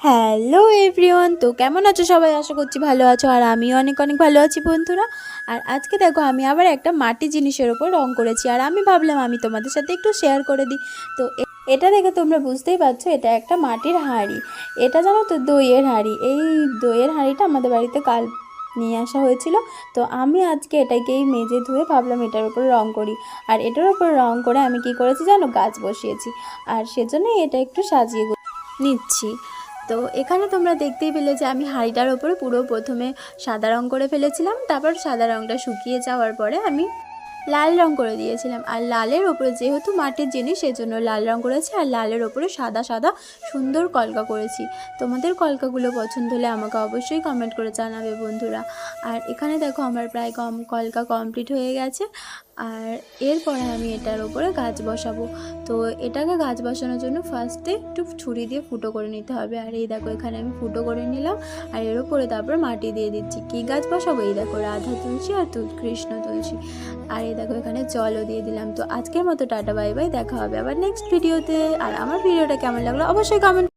Hello everyone, তো কেমন আছো সবাই? আশা করছি ভালো আছো, আর আমিও অনেক অনেক ভালো আছি বন্ধুরা। আর আজকে দেখো আমি আবার একটা মাটি জিনিসের ওপর রং করেছি, আর আমি ভাবলাম আমি তোমাদের সাথে একটু শেয়ার করে দিই। তো এটা দেখে তোমরা বুঝতেই পারছো এটা একটা মাটির হাঁড়ি। এটা জানো তো দইয়ের হাঁড়ি। এই দইয়ের হাঁড়িটা আমাদের বাড়িতে কাল নিয়ে আসা হয়েছিল। তো আমি আজকে এটাকেই মেজে ধুয়ে ভাবলাম এটার উপর রং করি। আর এটার উপর রং করে আমি কি করেছি জানো, গাছ বসিয়েছি। আর সেজন্যই এটা একটু সাজিয়ে নিচ্ছি। তো এখানে তোমরা দেখতেই পেলে যে আমি হাঁড়িটার ওপরে পুরো প্রথমে সাদা রং করে ফেলেছিলাম, তারপর সাদা রংটা শুকিয়ে যাওয়ার পরে আমি লাল রং করে দিয়েছিলাম। আর লালের ওপরে যেহেতু মাটির জিনিস সেজন্য লাল রং করেছি, আর লালের ওপরে সাদা সাদা সুন্দর কলকা করেছি। তোমাদের কলকাগুলো পছন্দ হলে আমাকে অবশ্যই কমেন্ট করে জানাবে বন্ধুরা। আর এখানে দেখো আমার প্রায় কলকা কমপ্লিট হয়ে গেছে। আর এরপরে আমি এটার ওপরে গাছ বসাবো। তো এটাকে গাছ বসানোর জন্য ফার্স্টে একটু ছুরি দিয়ে ফুটো করে নিতে হবে। আর এই দেখো এখানে আমি ফুটো করে নিলাম, আর এর উপরে তারপর মাটি দিয়ে দিচ্ছি। কী গাছ বসাবো? এই দেখো রাধা তুলসী আর কৃষ্ণ তুলসী। আর এই দেখো এখানে জলও দিয়ে দিলাম। তো আজকের মতো টাটা বাই বাই, দেখা হবে আবার নেক্সট ভিডিওতে। আর আমার ভিডিওটা কেমন লাগলো অবশ্যই কমেন্ট